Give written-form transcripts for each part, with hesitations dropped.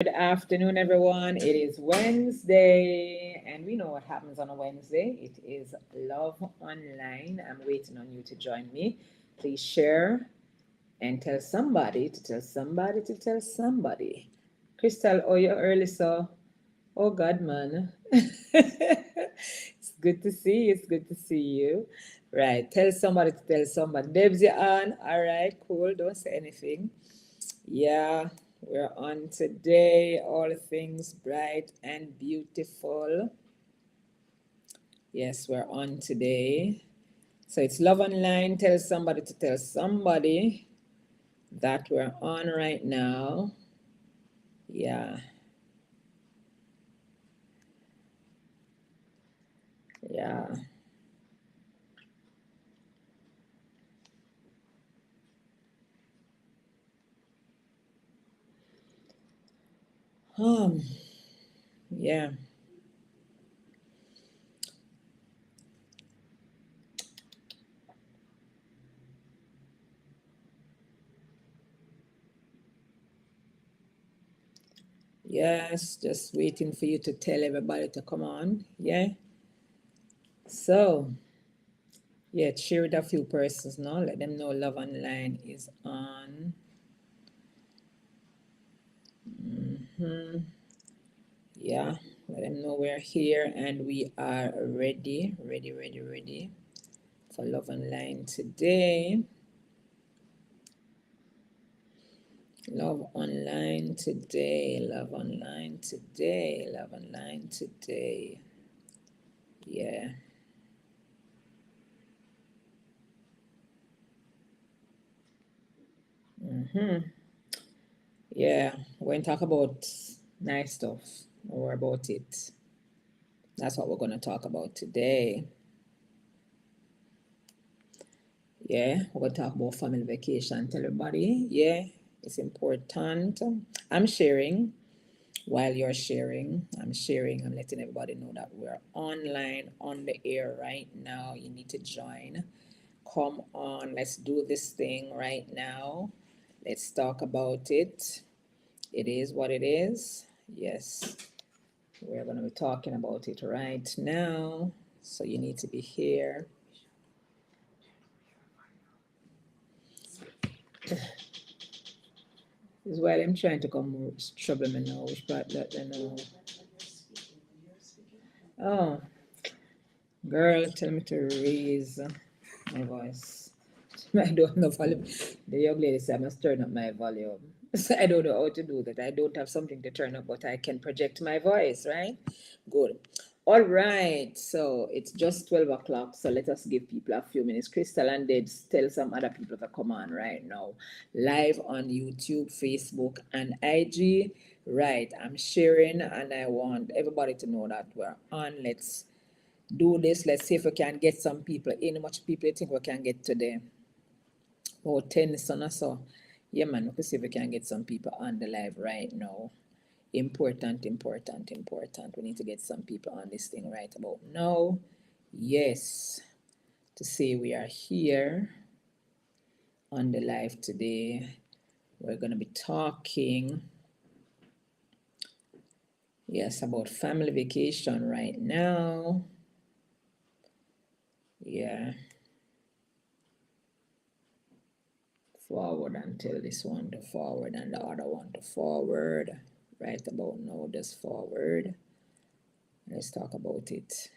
Good afternoon, everyone. It is Wednesday, and we know what happens on a Wednesday. It is Love Online. I'm waiting on you to join me. Please share and tell somebody to tell somebody to tell somebody. Crystal, oh, you're early, so oh God, man. It's good to see you. It's good to see you. Right. Tell somebody to tell somebody. Deb's you on. All right, cool. Don't say anything. Yeah, we're on today. All things bright and beautiful. Yes, we're on today. So it's Love Online. Tell somebody to tell somebody that we're on right now. Yeah, yeah. Um, yeah. Yes, just waiting for you to tell everybody to come on. Yeah. So, yeah, share with a few persons now. Let them know Love Online is on. Yeah, let them know we're here and we are ready for Love Online today. Love Online today, Love Online today, Love Online today. Yeah. Yeah, we're going to talk about nice stuff, more about it. That's what we're going to talk about today. Yeah, we're going to talk about family vacation. Tell everybody, yeah, it's important. I'm sharing while you're sharing. I'm sharing. I'm letting everybody know that we're online on the air right now. You need to join. Come on, let's do this thing right now. Let's talk about it. It is what it is. Yes, we're going to be talking about it right now. So you need to be here. This is why I'm trying to come trouble me now. Which part let them know? Oh, girl, tell me to raise my voice. I don't have no volume. The young lady said I must turn up my volume. So I don't know how to do that. I don't have something to turn up, but I can project my voice, right? Good. All right. So it's just 12 o'clock. So let us give people a few minutes. Crystal and Debs, tell some other people to come on right now. Live on YouTube, Facebook, and IG. Right. I'm sharing and I want everybody to know that we're on. Let's do this. Let's see if we can get some people in. How much people you think we can get today? Oh, 10 son or so. Yeah, man, we can see if we can get some people on the live right now. Important. We need to get some people on this thing right about now. Yes, to say we are here on the live today. We're going to be talking, yes, about family vacation right now. Yeah. Forward until this one to forward and the other one to forward. Right about now, just forward. Let's talk about it.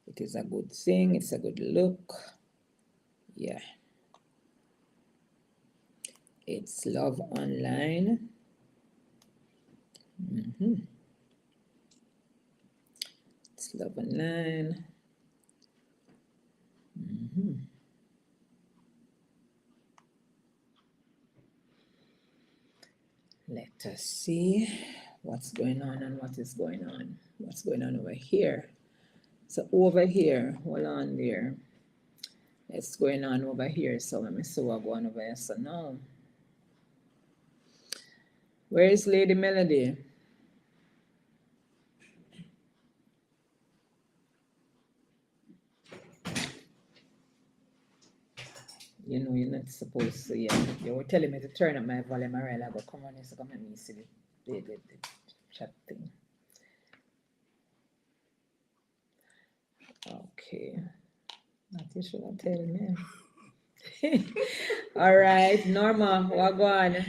It is a good thing. It's a good look. Yeah. It's Love Online. It's Love Online. Let us see what's going on and what is going on. What's going on over here? So over here, hold on there. What's going on over here? So let me see what's going over here. So now, where is Lady Melody? You know, you're not supposed to, yeah. You were telling me to turn up my volume, alright, I go come on, so come and me see the chat thing. Okay. That you should have tell me. All right, Norma, wagwan.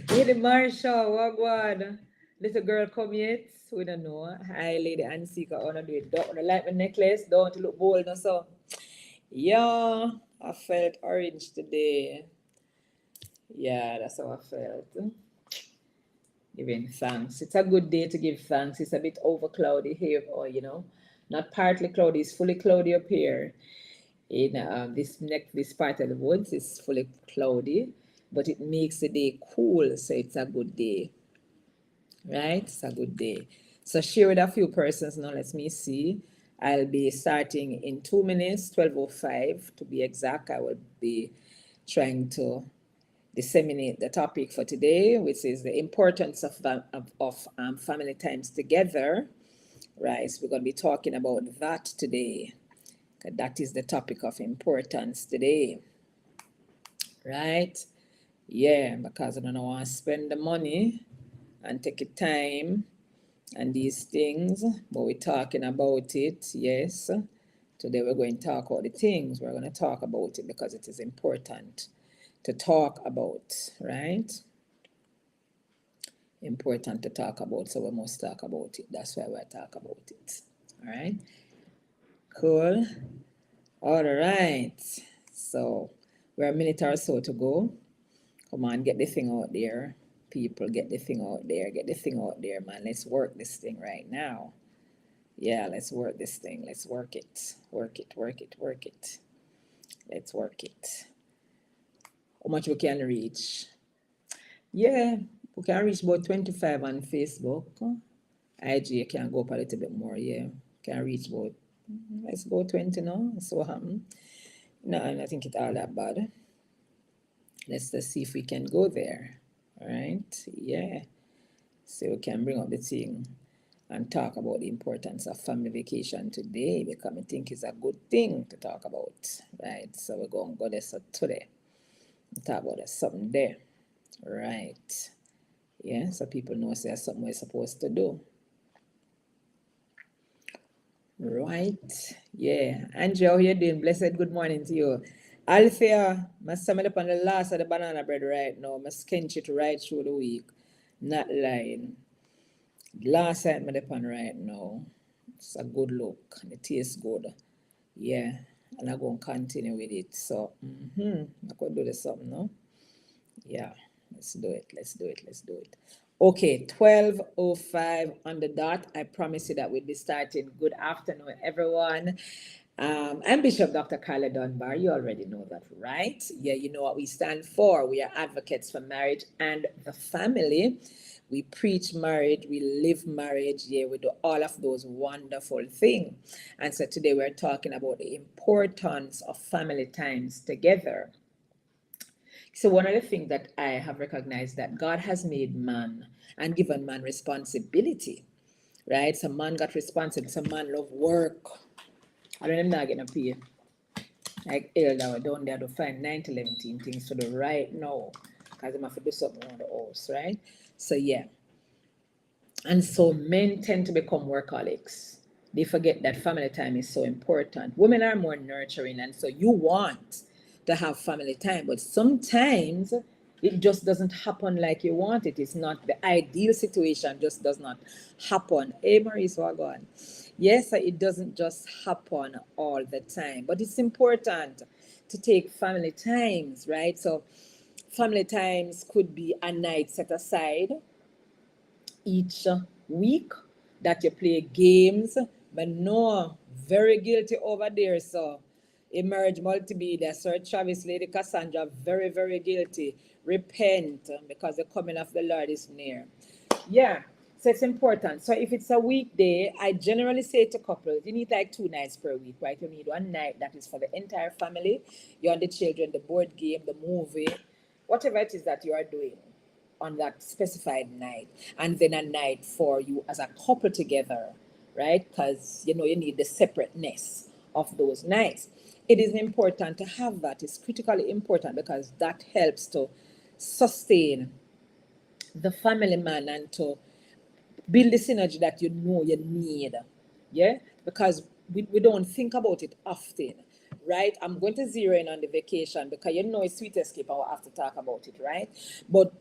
Lady Marsha, wagwan. Little girl come yet? We don't know. Hi, Lady Ansika. I wanna do it. Don't like my necklace. Don't look bold, no so. Yeah, I felt orange today. Yeah, that's how I felt. Giving thanks. It's a good day to give thanks. It's a bit over cloudy here, or not partly cloudy. It's fully cloudy up here. In this part of the woods is fully cloudy, but it makes the day cool, so it's a good day, right? It's a good day. So share with a few persons now. Let me see. I'll be starting in 2 minutes, 12:05 to be exact. I will be trying to disseminate the topic for today, which is the importance of family times together. Right, so we're going to be talking about that today. That is the topic of importance today, right? Yeah, because I don't want to spend the money and take the time and these things, but we're talking about it, yes. Today we're going to talk about the things. We're going to talk about it because it is important to talk about, right? Important to talk about, so we must talk about it. That's why we talk about it. All right, cool. All right, so we're a minute or so to go. Come on, get the thing out there. People, get the thing out there. Get the thing out there, man. Let's work this thing right now. Yeah, let's work this thing. Let's work it. Work it, work it, work it. Let's work it. How much we can reach? Yeah, we can reach about 25 on Facebook. IG can go up a little bit more, yeah. Can reach about, let's go 20 now. So what happened? No, I don't think it's all that bad. Let's just see if we can go there. All right, yeah. So we can bring up the thing and talk about the importance of family vacation today because I think it's a good thing to talk about, right? So we're going to go there today and talk about something there, right? Yeah, so people know there's something we're supposed to do. Right, yeah. Angie, how you doing? Blessed good morning to you. Althea, my stomach up on the last of the banana bread right now. My skinch it right through the week. Not lying. Last night I'm upon right now. It's a good look. It tastes good. Yeah. And I'm going to continue with it. So, I could do this something, no? Yeah. Let's do it. Let's do it. Let's do it. Okay, 12:05 on the dot. I promise you that we'll be starting. Good afternoon, everyone. I'm Bishop Dr. Carla Dunbar. You already know that, right? Yeah, you know what we stand for. We are advocates for marriage and the family. We preach marriage, we live marriage, yeah, we do all of those wonderful things. And so today we're talking about the importance of family times together. So one of the things that I have recognized that God has made man and given man responsibility, right? So man got responsibility. So man love work. I don't know, not getting a pay. Like elder down there to find 9 to 11 things to do right now. Because I'm have to do something around the house, right? So yeah. And so men tend to become workaholics. They forget that family time is so important. Women are more nurturing, and so you want to have family time, but sometimes it just doesn't happen like you want it. It's not the ideal situation, just does not happen. Hey, Maurice, what going? Yes, it doesn't just happen all the time, but it's important to take family times, right? So, family times could be a night set aside each week that you play games. But no, very guilty over there. So, Emerge Multimedia, Sir Travis, Lady Cassandra, very, very guilty. Repent because the coming of the Lord is near. Yeah, so it's important. So if it's a weekday, I generally say to couples, you need like 2 nights per week, right? You need one night that is for the entire family, you and the children, the board game, the movie, whatever it is that you are doing on that specified night, and then a night for you as a couple together, right? Because you need the separateness of those nights. It is important to have that. It's critically important because that helps to sustain the family, man, and to build the synergy that you know you need. Yeah, because we don't think about it often, right? I'm going to zero in on the vacation because you know it's sweet escape. I will have to talk about it, right? But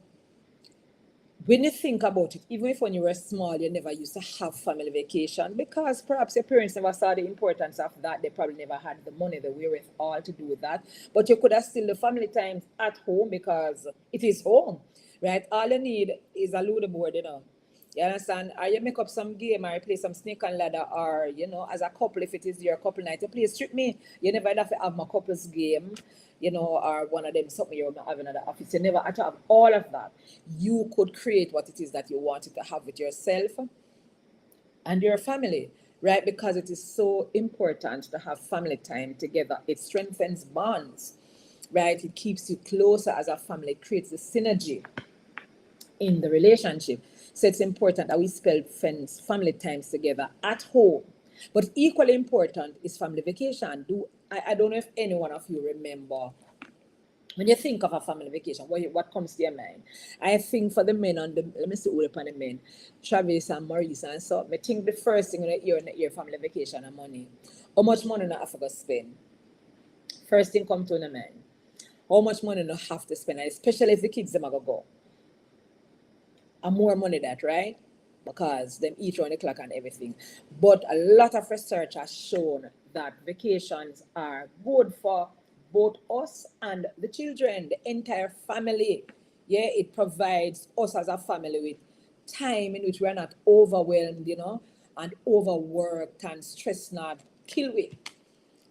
when you think about it, even if when you were small, you never used to have family vacation because perhaps your parents never saw the importance of that. They probably never had the money, the wherewithal to do that. But you could have still the family time at home because it is home, right? All you need is a load board, you know. You understand? Or you make up some game or you play some snake and ladder, or you know, as a couple, if it is your couple night, you play strip me. You never have to have my couple's game, you know, or one of them something you're having at the office. You never have to have all of that. You could create what it is that you wanted to have with yourself and your family, right? Because it is so important to have family time together. It strengthens bonds, right? It keeps you closer as a family, it creates the synergy in the relationship. So it's important that we spend family times together at home. But equally important is family vacation. I don't know if any one of you remember when you think of a family vacation, what comes to your mind? I think for the men on the let me see all upon the men, Travis and Maurice and so I think the first thing when you hear family vacation and money. How much money not have to spend? First thing come to the mind. How much money not have to spend, especially if the kids them are gonna go. And more money that, right? Because them eat on the clock and everything. But a lot of research has shown that vacations are good for both us and the children, the entire family. Yeah, it provides us as a family with time in which we're not overwhelmed, you know, and overworked and stress not kill with.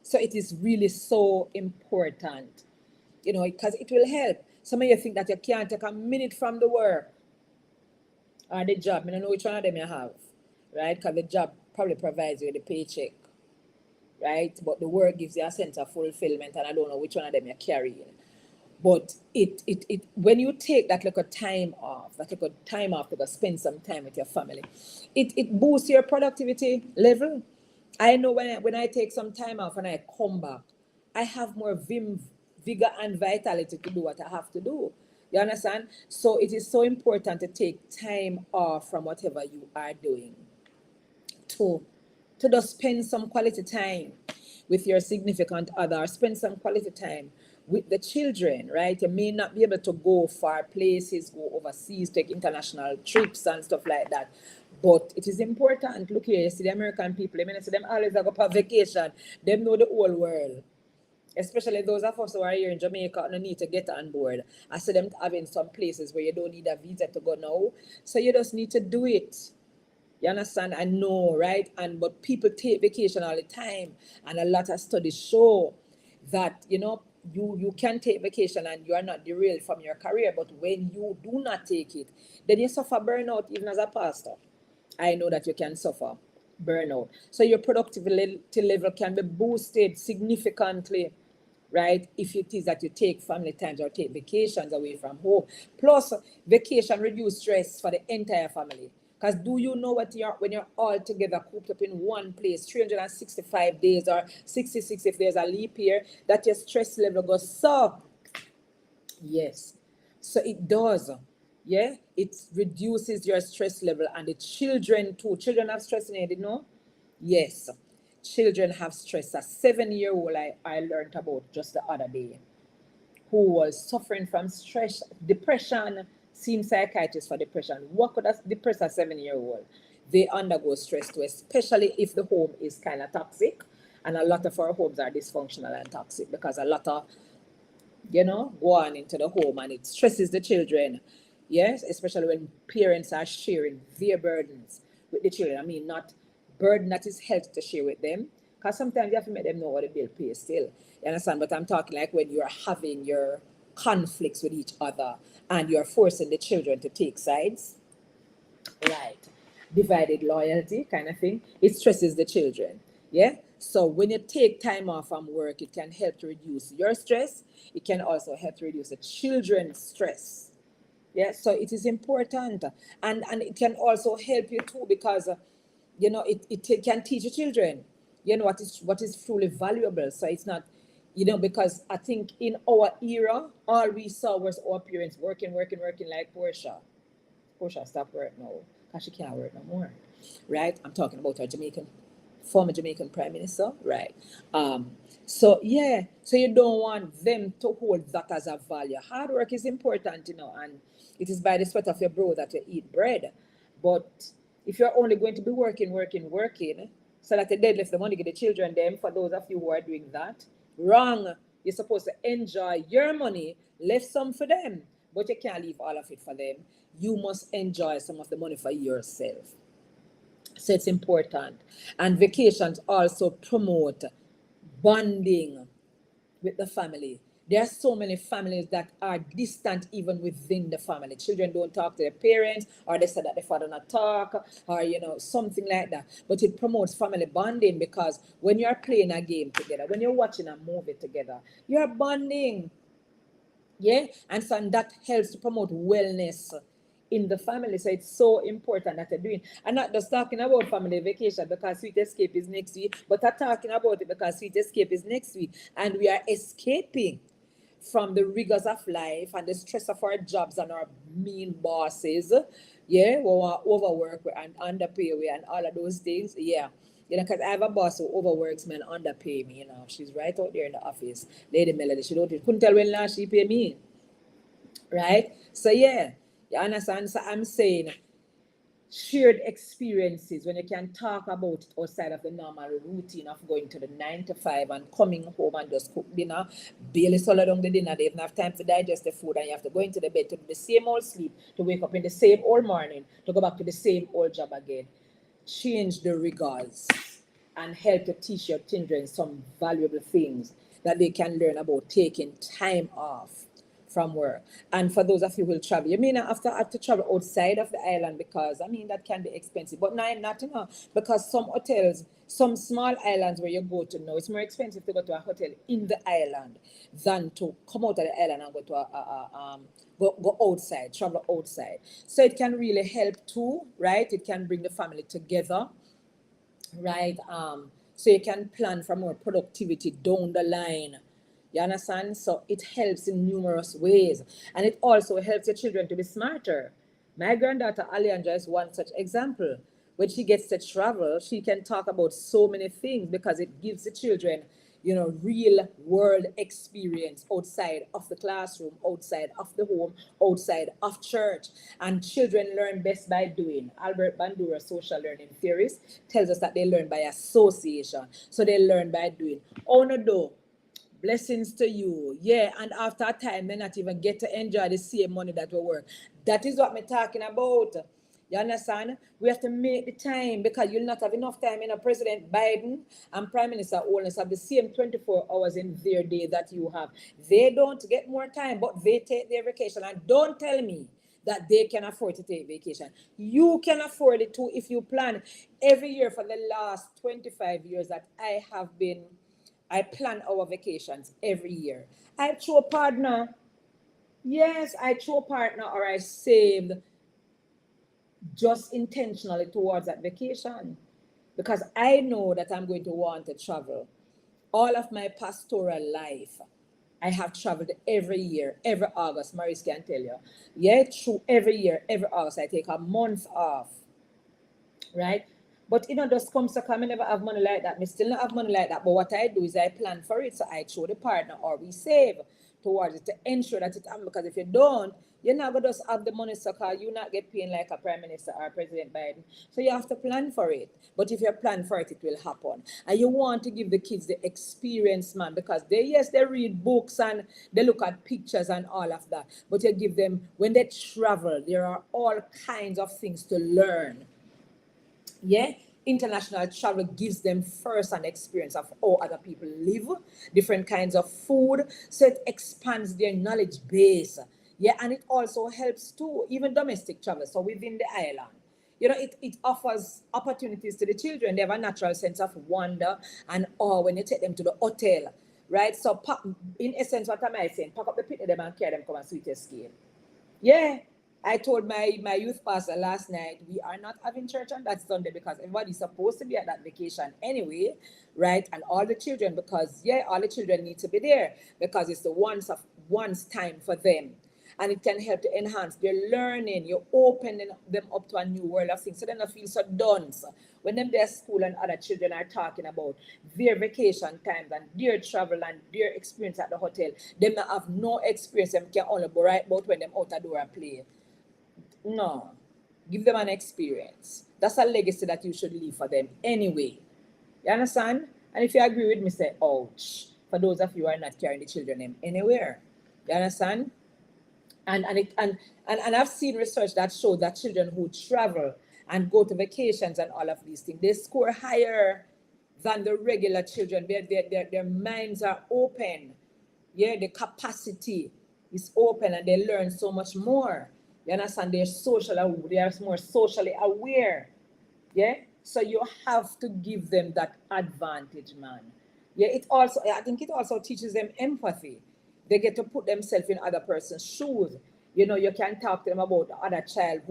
So it is really so important, you know, because it will help. Some of you think that you can't take a minute from the work or the job. I don't know which one of them you have, right? Because the job probably provides you with the paycheck, right? But the work gives you a sense of fulfillment, and I don't know which one of them you're carrying. But it when you take that little time off, to go spend some time with your family, it boosts your productivity level. I know when I take some time off and I come back, I have more vigor and vitality to do what I have to do. You understand? So it is so important to take time off from whatever you are doing to just spend some quality time with your significant other, spend some quality time with the children, right? You may not be able to go far places, go overseas, take international trips and stuff like that. But it is important. Look here, you see the American people, I mean, I see them always go for vacation. Them know the whole world. Especially those of us who are here in Jamaica no need to get on board. I see them having some places where you don't need a visa to go now. So you just need to do it. You understand? I know, right? And but people take vacation all the time, and a lot of studies show that you can take vacation and you are not derailed from your career. But when you do not take it, then you suffer burnout even as a pastor. I know that you can suffer burnout. So your productivity level can be boosted significantly, right? If it is that you take family times or take vacations away from home. Plus, vacation reduce stress for the entire family. Because do you know what you're when you're all together cooped up in one place, 365 days or 66 if there's a leap year, that your stress level goes up. Yes. So it does. Yeah. It reduces your stress level and the children too. Children have stress in it, you know? Yes. Children have stress. A 7-year-old I learned about just the other day who was suffering from stress, depression, seen psychiatrist for depression. What could depress a 7-year-old? They undergo stress too, especially if the home is kind of toxic. And a lot of our homes are dysfunctional and toxic because a lot of go on into the home and it stresses the children. Yes, especially when parents are sharing their burdens with the children. I mean, not burden that is healthy to share with them. Because sometimes you have to make them know what the bill pays still. You understand? But I'm talking like when you're having your conflicts with each other and you're forcing the children to take sides. Right. Divided loyalty kind of thing. It stresses the children. Yeah. So when you take time off from work, it can help to reduce your stress. It can also help to reduce the children's stress. Yeah. So it is important. And it can also help you too because it can teach the children, what is truly valuable. So it's not You know, because I think in our era, all we saw was our parents working, working, working like Portia. Portia stopped work now because she can't work no more, right? I'm talking about our Jamaican, former Jamaican Prime Minister, right? Um, so yeah, so you don't want them to hold that as a value. Hard work is important, you know, and it is by the sweat of your brow that you eat bread. But if you're only going to be working, working, working, so that the dead left the money get the children them, for those of you who are doing that, wrong. You're supposed to enjoy your money, left some for them, but you can't leave all of it for them. You must enjoy some of the money for yourself. So it's important. And vacations also promote bonding with the family. There are so many families that are distant even within the family. Children don't talk to their parents, or they say that the father not talk, or you know, something like that. But it promotes family bonding because when you're playing a game together, when you're watching a movie together, you're bonding. Yeah, and so and that helps to promote wellness in the family. So it's so important that they're doing. I'm not just talking about family vacation because Sweet Escape is next week, but I'm talking about it because Sweet Escape is next week, and we are escaping from the rigors of life and the stress of our jobs and our mean bosses. Yeah, we want overwork and underpay we and all of those things. Yeah. You know, because I have a boss who overworks me and underpay me, you know. She's right out there in the office. Lady Melody, she don't couldn't tell when last she pay me. Right? So yeah, you understand? So I'm saying shared experiences when you can talk about it outside of the normal routine of going to the 9 to 5 and coming home and just cook dinner, barely swallow down the dinner, they even have time to digest the food, and you have to go into the bed to do the same old sleep, to wake up in the same old morning, to go back to the same old job again. Change the rigors and help to teach your children some valuable things that they can learn about taking time off from work. And for those of you who will travel, you may not have to travel outside of the island because I mean that can be expensive. But not enough because some hotels, some small islands where you go to now, it's more expensive to go to a hotel in the island than to come out of the island and go to go outside, travel outside. So it can really help too, right? It can bring the family together, right? So you can plan for more productivity down the line. You understand? So it helps in numerous ways. And it also helps your children to be smarter. My granddaughter Alejandra is one such example. When she gets to travel, she can talk about so many things because it gives the children, you know, real world experience outside of the classroom, outside of the home, outside of church. And children learn best by doing. Albert Bandura, social learning theorist, tells us that they learn by association. So they learn by doing. Oh no, though. Blessings to you. Yeah, and after a time, they not even get to enjoy the same money that we work. That is what I'm talking about. You understand? We have to make the time because you'll not have enough time. You know, President Biden and Prime Minister Owens have the same 24 hours in their day that you have. They don't get more time, but they take their vacation. And don't tell me that they can afford to take vacation. You can afford it too if you plan every year for the last 25 years that I plan our vacations every year. I chose a partner. Yes, I chose a partner or I saved just intentionally towards that vacation because I know that I'm going to want to travel. All of my pastoral life, I have traveled every year, every August. Maurice can tell you. Yeah, through every year, every August, I take a month off, right? But you know, just comes to come, I never have money like that. Me still not have money like that. But what I do is I plan for it. So I show the partner or we save towards it to ensure that it happens. Because if you don't, you're not gonna just have the money so cause you not get paid like a prime minister or President Biden. So you have to plan for it. But if you plan for it, it will happen. And you want to give the kids the experience, man, because they yes, they read books and they look at pictures and all of that. But you give them when they travel, there are all kinds of things to learn. Yeah, international travel gives them first an experience of how other people live, different kinds of food, so it expands their knowledge base. Yeah, and it also helps too even domestic travel, so within the island, you know, it offers opportunities to the children. They have a natural sense of wonder and awe when you take them to the hotel, right? So in essence, what am I saying? Pack up the picnic them and carry them come and Sweet Escape. Yeah, I told my youth pastor last night, we are not having church on that Sunday because everybody's supposed to be at that vacation anyway, right? And all the children, because yeah, all the children need to be there because it's the once time for them. And it can help to enhance their learning. You're opening them up to a new world of things. So they don't feel so done. So when them their school and other children are talking about their vacation times and their travel and their experience at the hotel, they may have no experience. Them can only go right about when them out the door and play. No. Give them an experience. That's a legacy that you should leave for them anyway. You understand? And if you agree with me, say, ouch. For those of you who are not carrying the children anywhere. You understand? And I've seen research that shows that children who travel and go to vacations and all of these things, they score higher than the regular children. Their minds are open. Yeah, the capacity is open and they learn so much more. You understand? They are more socially aware. Yeah. So you have to give them that advantage, man. Yeah, I think it also teaches them empathy. They get to put themselves in other person's shoes. You can talk to them about the other child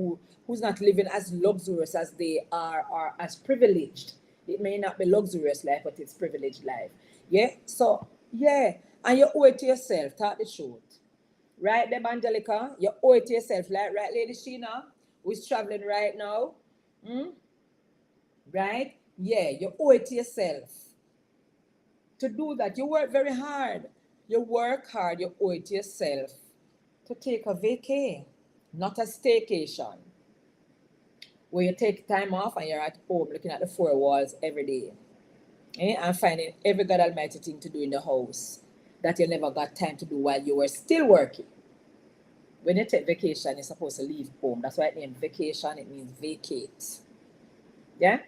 who's not living as luxurious as they are or as privileged. It may not be luxurious life, but it's privileged life. Yeah. So yeah, and you owe it to yourself. Talk the truth. Right, Angelica? You owe it to yourself, like right, Lady Sheena, who is traveling right now. Hmm? Right? Yeah, you owe it to yourself to do that. You work very hard. You work hard, you owe it to yourself to take a vacay, not a staycation, where you take time off and you're at home looking at the four walls every day. And finding every God Almighty thing to do in the house that you never got time to do while you were still working. When you take vacation, you're supposed to leave home. That's why it means vacation, it means vacate. Yeah?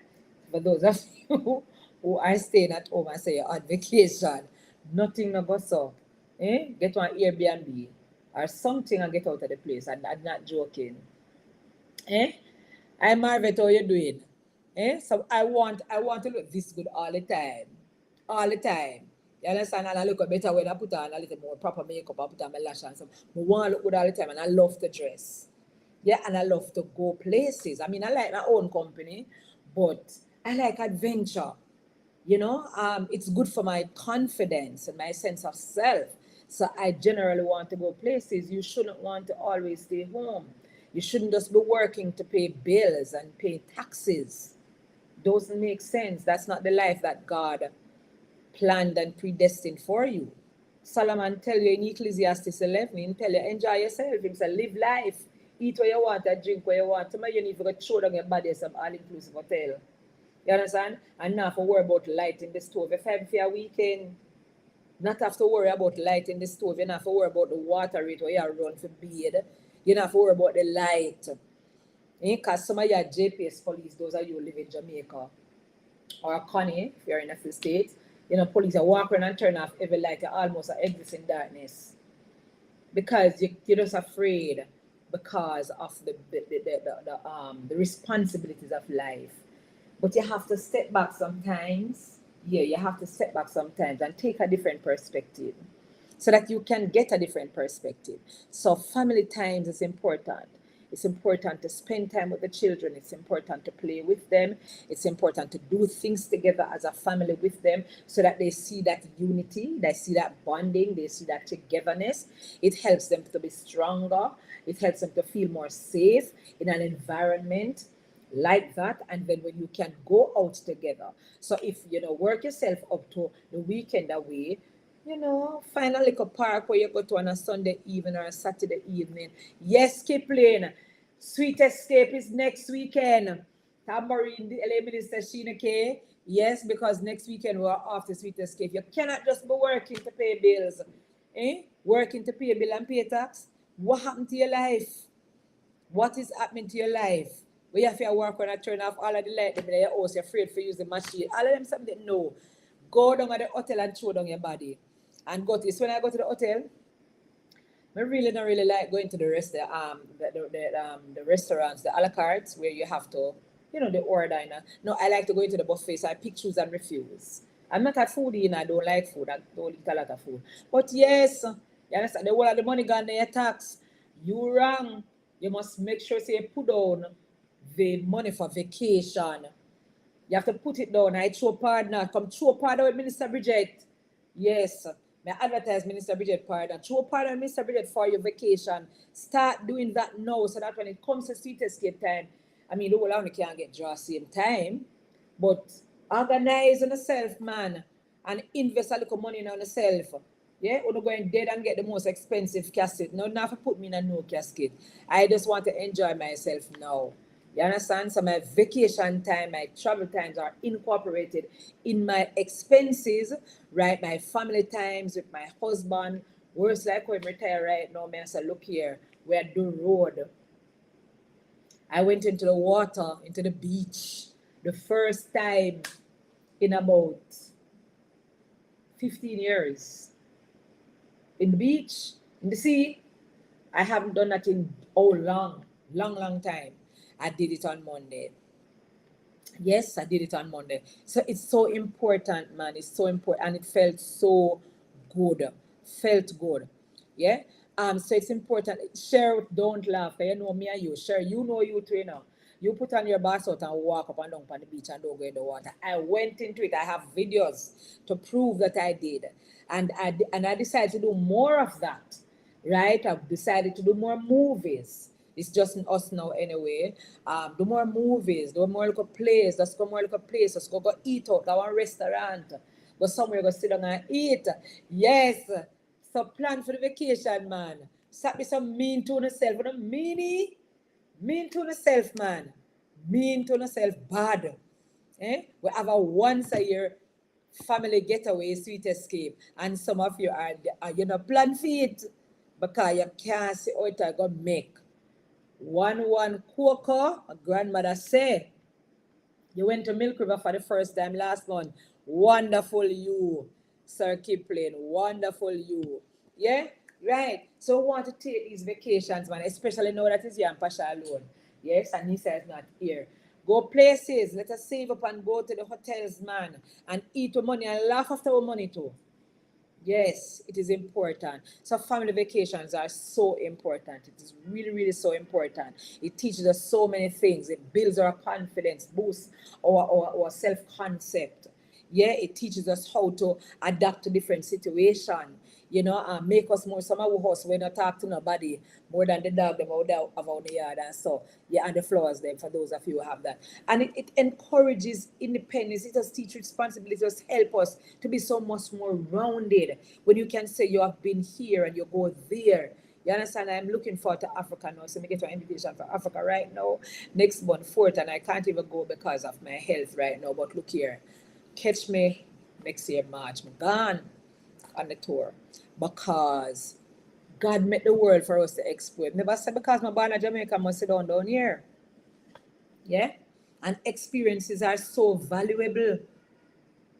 For those of you who are staying at home and say you're on vacation, nothing no goes up. Get one Airbnb or something and get out of the place. I'm not joking. I Marvet, how you doing? So I want to look this good all the time. All the time. You understand? And I look better when I put on a little more proper makeup, I put on my lash and some. I want to look good all the time and I love to dress. Yeah, and I love to go places. I mean, I like my own company, but I like adventure. It's good for my confidence and my sense of self. So I generally want to go places. You shouldn't want to always stay home. You shouldn't just be working to pay bills and pay taxes. Doesn't make sense. That's not the life that God planned and predestined for you. Solomon tell you in Ecclesiastes 11, he tell you enjoy yourself. He said live life, eat what you want and drink what you want. Somebody you need to go throw down your body some all-inclusive hotel. You understand? And not have to worry about light in the stove. If you have for a weekend, not have to worry about light in the stove. You don't have to worry about the water rate where you run for bathe. You don't have to worry about the light. Because some of your JPS police, those are you live in Jamaica or Connie, if you're in a few states, police are walking and turn off every light. You almost are exist in darkness because you're just afraid because of the responsibilities of life. But you have to step back sometimes. Yeah, you have to step back sometimes and take a different perspective so that you can get a different perspective. So family times is important. It's important to spend time with the children. It's important to play with them. It's important to do things together as a family with them so that they see that unity, they see that bonding, they see that togetherness. It helps them to be stronger. It helps them to feel more safe in an environment like that. And then when you can go out together. So if work yourself up to the weekend away, find a little park where you go to on a Sunday evening or a Saturday evening. Yes, Kipling, Sweet Escape is next weekend. Tambourine, the LA Minister Sheena K. Yes, because next weekend we're off to Sweet Escape. You cannot just be working to pay bills. Working to pay a bill and pay tax. What happened to your life? What is happening to your life? Where you have to work when I turn off all of the light in your house, you're afraid to use the machine. All of them something, no. Go down at the hotel and throw down your body. And go to this. When I go to the hotel, I really don't really like going to the restaurants, the a la cartes where you have to, the order. No, I like to go into the buffet, so I pick, choose, and refuse. I'm not a foodie, and I don't like food. I don't eat a lot of food. But yes, you understand, the whole of the money gone there, tax. You wrong. You must make sure say you put down the money for vacation. You have to put it down. I throw partner. Come throw partner with Minister Bridget. Yes. May advertise Minister Bridget partner. Throw partner with Minister Bridget for your vacation. Start doing that now so that when it comes to Sweet Escape time, I mean, the whole only can't get draw same time. But organize on yourself, man. And invest a little money in on yourself. Yeah, or go and dead and get the most expensive casket. No, not to put me in a new casket. I just want to enjoy myself now. You understand? So my vacation time, my travel times are incorporated in my expenses, right? My family times with my husband. Worse like when I retire right now, man. So look here, we're doing road. I went into the water, into the beach, the first time in about 15 years. In the beach, in the sea, I haven't done that in long time. I did it on Monday. Yes, I did it on Monday. So it's so important, man. It's so important, and it felt so good. Felt good. Yeah. So it's important. Share, don't laugh. You know me and you. Share, you know you too, you know. You put on your bath out and walk up and down on the beach and don't go in the water. I went into it. I have videos to prove that I did. And I decided to do more of that. Right? I've decided to do more movies. It's just us now anyway. Do more movies, do more local plays, just go more local places, just go eat out, go one restaurant, go somewhere, go sit down and eat. Yes. So plan for the vacation, man. Stop be so mean to yourself. You know, mean to yourself, man. Mean to yourself bad. We have a once a year family getaway, Sweet Escape, and some of you are plan for it because you can't see how it going to make. One cocoa, a grandmother say, you went to Milk River for the first time last month. Wonderful you, Sir Kipling. Wonderful you. Yeah? Right. So we want to take these vacations, man, especially now that is and Pasha alone. Yes, and Nisa is not here. Go places. Let us save up and go to the hotels, man. And eat our money and laugh after our money too. Yes, it is important. So family vacations are so important. It is really, really so important. It teaches us so many things. It builds our confidence, boosts our self-concept. Yeah, it teaches us how to adapt to different situations. And make us more. Some of us, we not talk to nobody more than the dog them out there about the yard and so. Yeah, and the flowers them for those of you who have that. And it encourages independence. It does teach responsibility. It does help us to be so much more rounded. When you can say you have been here and you go there. You understand? I'm looking forward to Africa now. So I get an invitation for Africa right now. Next month, 4th, and I can't even go because of my health right now. But look here. Catch me next year, March. I'm gone on the tour because God made the world for us to explore. Never said because my born in Jamaica, I must sit down here. Yeah? And experiences are so valuable.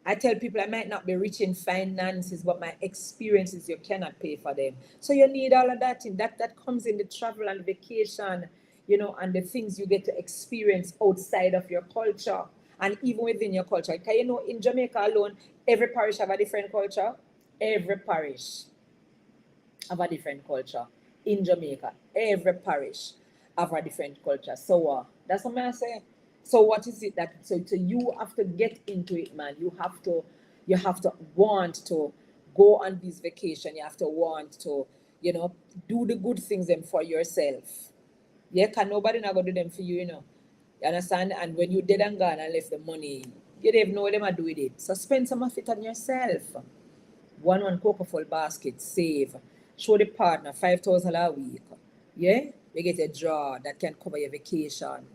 I tell people I might not be rich in finances, but my experiences, you cannot pay for them. So you need all of that in that comes in the travel and vacation, and the things you get to experience outside of your culture and even within your culture. Because in Jamaica alone, every parish have a different culture. Every parish have a different culture in Jamaica. Every parish have a different culture. So that's what I say. So what is it that so you have to get into it, man? You have to want to go on this vacation. You have to want to, do the good things them for yourself. Yeah, can nobody not gonna do them for you. You understand? And when you dead and gone and left the money, you don't even know what them are do with it. So spend some of it on yourself. One cocoa full basket, save. Show the partner $5,000 a week. Yeah? You get a draw that can cover your vacation.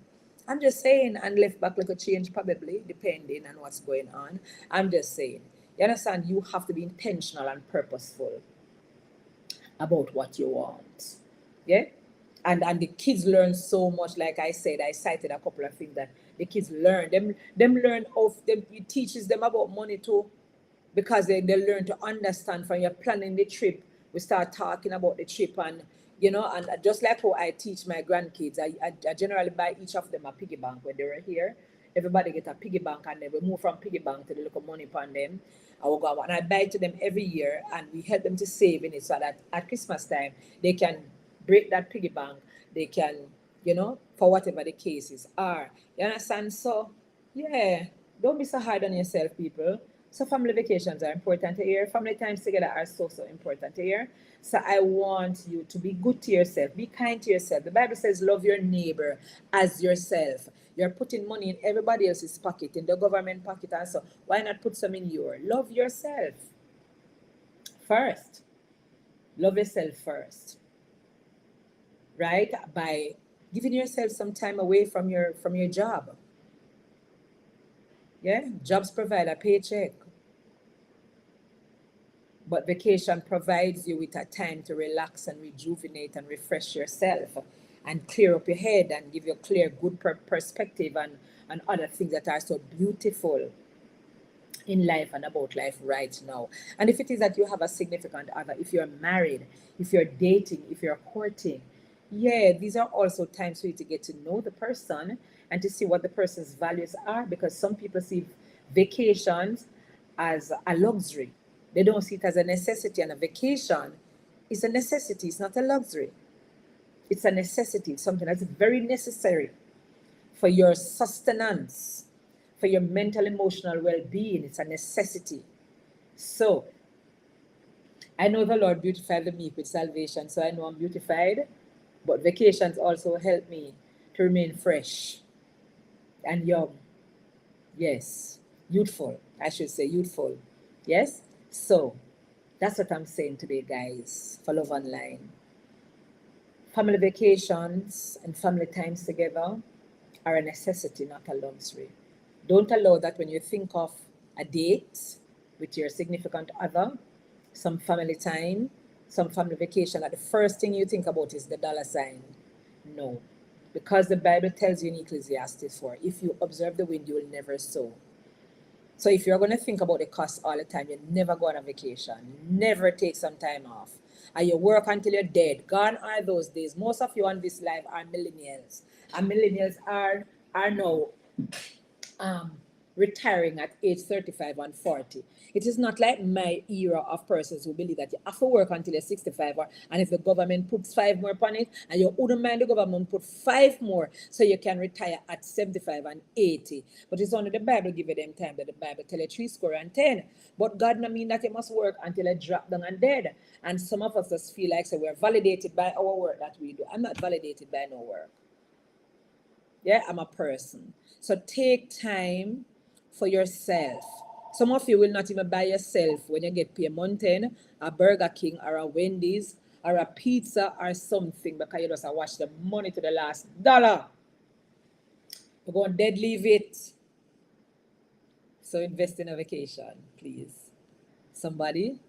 I'm just saying, and left back like a change probably, depending on what's going on. I'm just saying. You understand? You have to be intentional and purposeful about what you want. Yeah? And the kids learn so much. Like I said, I cited a couple of things that the kids learn. Them learn of them. It teaches them about money too, because they learn to understand from your planning the trip. We start talking about the trip and and just like how I teach my grandkids, I generally buy each of them a piggy bank when they were here. Everybody get a piggy bank and then we move from piggy bank to the little money upon them. I will go and I buy to them every year and we help them to save in it so that at Christmas time they can break that piggy bank they can, for whatever the cases are. You understand? So, yeah, don't be so hard on yourself, people. So family vacations are important here. Family times together are so, so important here. So I want you to be good to yourself. Be kind to yourself. The Bible says love your neighbor as yourself. You're putting money in everybody else's pocket, in the government pocket, and so why not put some in your? Love yourself first. Love yourself first, right? By giving yourself some time away from your job. Yeah, jobs provide a paycheck, but vacation provides you with a time to relax and rejuvenate and refresh yourself and clear up your head and give you a clear, good perspective and other things that are so beautiful in life and about life right now. And if it is that you have a significant other, if you're married, if you're dating, if you're courting, yeah, these are also times for you to get to know the person and to see what the person's values are, because some people see vacations as a luxury. They don't see it as a necessity, and a vacation is a necessity, it's not a luxury. It's a necessity, it's something that's very necessary for your sustenance, for your mental, emotional well being. It's a necessity. So, I know the Lord beautified the meek with salvation, so I know I'm beautified. But vacations also help me to remain fresh and young. Yes, youthful. I should say youthful. Yes? So, that's what I'm saying today, guys, for Love Online. Family vacations and family times together are a necessity, not a luxury. Don't allow that when you think of a date with your significant other, some family time, some family vacation, that the first thing you think about is the dollar sign. No. Because the Bible tells you in Ecclesiastes 4, if you observe the wind, you will never sow. So if you're going to think about the cost all the time, you never go on a vacation. Never take some time off. And you work until you're dead. Gone are those days. Most of you on this live are millennials. And millennials are now um, retiring at age 35 and 40. It is not like my era of persons who believe that you have to work until you're 65, and if the government puts 5 more upon it, and you wouldn't mind the government put 5 more so you can retire at 75 and 80. But it's only the Bible give you them time that the Bible tell you 3 score and 10. But God no mean that you must work until you drop down and dead. And some of us just feel like so we're validated by our work that we do. I'm not validated by no work. Yeah, I'm a person. So take time for yourself. Some of you will not even buy yourself when you get paid mountain, a Burger King or a Wendy's or a pizza or something, because you just watch the money to the last dollar. You're going to dead leave it. So invest in a vacation, please. Somebody.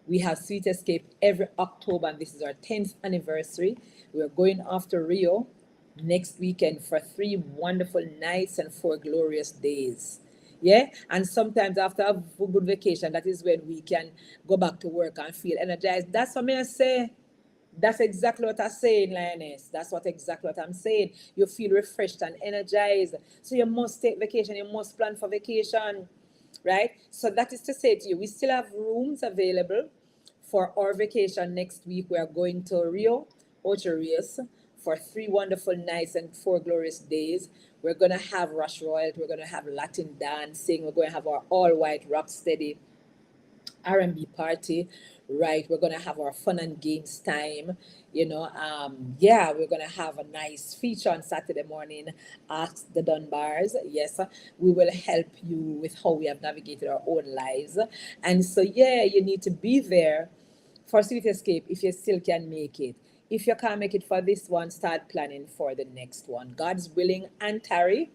We have Sweet Escape every October, and this is our 10th anniversary. We're going after Rio next weekend for 3 wonderful nights and 4 glorious days. Yeah, and sometimes after a good vacation, that is when we can go back to work and feel energized. That's what I say. That's exactly what I'm saying, Lioness. That's what exactly what I'm saying. You feel refreshed and energized. So you must take vacation. You must plan for vacation, right? So that is to say to you, we still have rooms available for our vacation next week. We are going to Rio, Ocho Rios, for 3 wonderful nights and 4 glorious days. We're going to have Rush Royalty. We're going to have Latin dancing. We're going to have our all-white rock steady R&B party, right? We're gonna have our fun and games time, yeah, we're gonna have a nice feature on Saturday morning at the Dunbars. Yes, we will help you with how we have navigated our own lives, and so yeah, you need to be there for Sweet Escape if you still can make it. If you can't make it for this one, start planning for the next one. God's willing and tarry,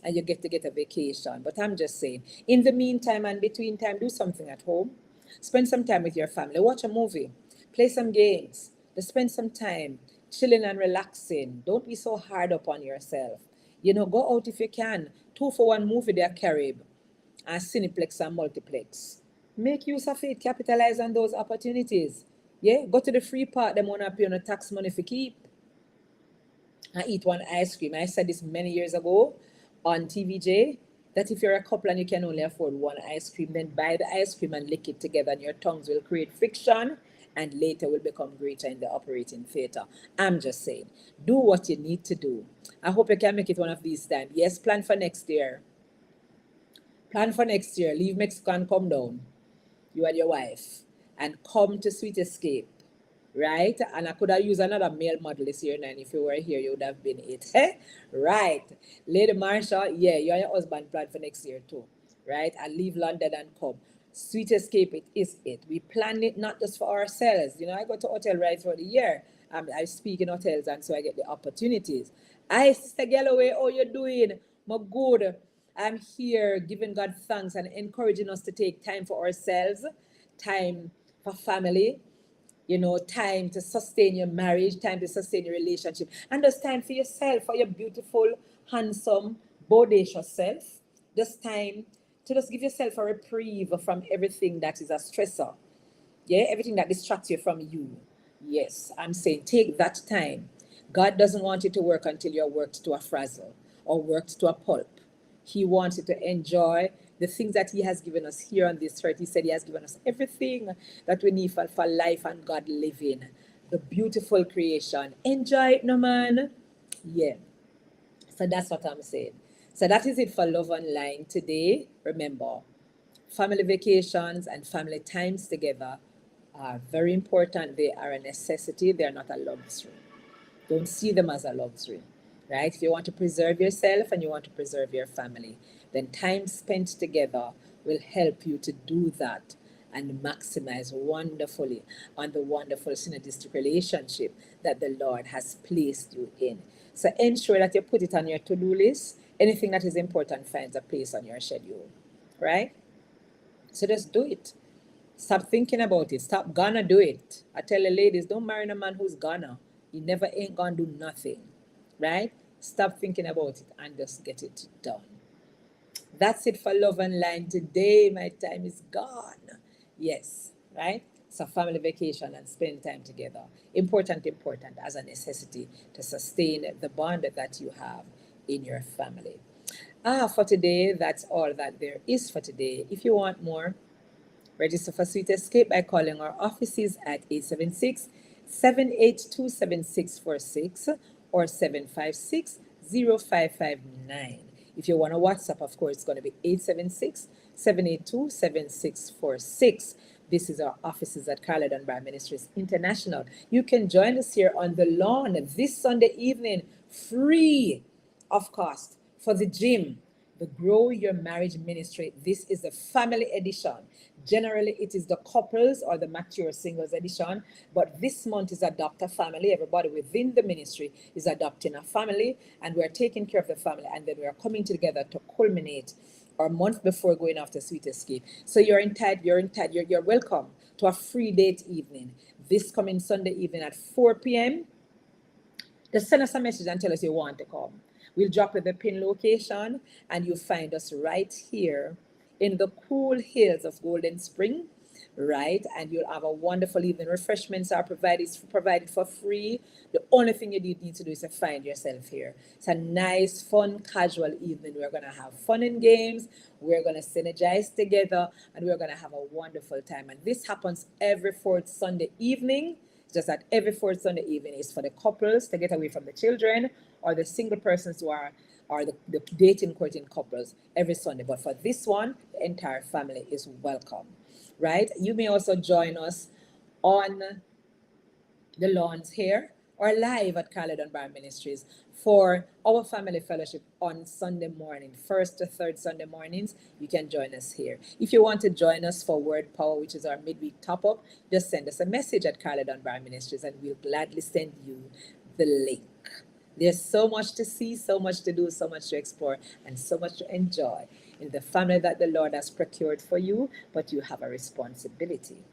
and you get to get a vacation. But I'm just saying, in the meantime and between time, do something at home. Spend some time with your family. Watch a movie. Play some games. Just spend some time chilling and relaxing. Don't be so hard up on yourself. Go out if you can. 2 for 1 movie there, Carib, and Cineplex and Multiplex. Make use of it. Capitalize on those opportunities. Yeah, go to the free part. Them won't pay on the tax money for keep. And eat one ice cream. I said this many years ago on TVJ, that if you're a couple and you can only afford one ice cream, then buy the ice cream and lick it together, and your tongues will create friction and later will become greater in the operating theater. I'm just saying, do what you need to do. I hope you can make it one of these times. Yes, plan for next year. Plan for next year. Leave Mexico and come down, you and your wife, and come to Sweet Escape, right? And I could have used another male model this year, and if you were here, you would have been it. Right. Lady Marsha, yeah, you and your husband plan for next year too, right? And leave London and come. Sweet Escape, it is it. We plan it not just for ourselves. You know, I go to hotel right for the year. I speak in hotels, and so I get the opportunities. Hi, Sister Galloway, how you doing? My good. I'm here giving God thanks and encouraging us to take time for ourselves, time for family, you know, time to sustain your marriage, time to sustain your relationship, and just time for yourself, for your beautiful, handsome, bodacious self. Just time to just give yourself a reprieve from everything that is a stressor. Yeah, everything that distracts you from you. Yes, I'm saying take that time. God doesn't want you to work until you're worked to a frazzle or worked to a pulp. He wants you to enjoy the things that He has given us here on this earth. He said He has given us everything that we need for life and God living. The beautiful creation. Enjoy it, no man. Yeah. So that's what I'm saying. So that is it for Love Online today. Remember, family vacations and family times together are very important. They are a necessity. They are not a luxury. Don't see them as a luxury, right? If you want to preserve yourself and you want to preserve your family, then time spent together will help you to do that and maximize wonderfully on the wonderful synergistic relationship that the Lord has placed you in. So ensure that you put it on your to-do list. Anything that is important finds a place on your schedule, right? So just do it. Stop thinking about it. Stop gonna do it. I tell the ladies, don't marry a man who's gonna. He never ain't gonna do nothing. Right? Stop thinking about it and just get it done. That's it for Love Online today. My time is gone. Yes, right? So family vacation and spend time together. Important as a necessity to sustain the bond that you have in your family. For today, that's all that there is for today. If you want more, register for Sweet Escape by calling our offices at 876-782-7646 or 756-0559. If you want to WhatsApp, of course, it's going to be 876-782-7646. This is our offices at Carla Dunbar Ministries International. You can join us here on the lawn this Sunday evening, free of cost, for the gym, the Grow Your Marriage Ministry. This is the family edition. Generally, it is the couples or the mature singles edition, but this month is Adopt a Family. Everybody within the ministry is adopting a family, and we're taking care of the family, and then we are coming together to culminate our month before going after Sweet Escape. So you're welcome to a free date evening this coming Sunday evening at 4 p.m. Just send us a message and tell us you want to come. We'll drop you the pin location and you'll find us right here in the cool hills of Golden Spring, right? And you'll have a wonderful evening. Refreshments are provided for free. The only thing you need to do is to find yourself here. It's a nice, fun, casual evening. We're going to have fun and games. We're going to synergize together and we're going to have a wonderful time. And this happens every fourth Sunday evening. Just that every fourth Sunday evening is for the couples to get away from the children or the single persons who are the dating, courting couples every Sunday. But for this one, the entire family is welcome, right? You may also join us on the lawns here or live at Carla Dunbar Ministries for our family fellowship on Sunday morning, first to third Sunday mornings. You can join us here. If you want to join us for Word Power, which is our midweek top up, just send us a message at Carla Dunbar Ministries and we'll gladly send you the link. There's so much to see, so much to do, so much to explore, and so much to enjoy in the family that the Lord has procured for you, but you have a responsibility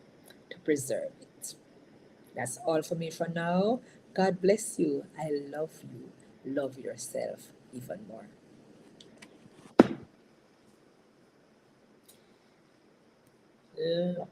to preserve it. That's all for me for now. God bless you. I love you. Love yourself even more. Love.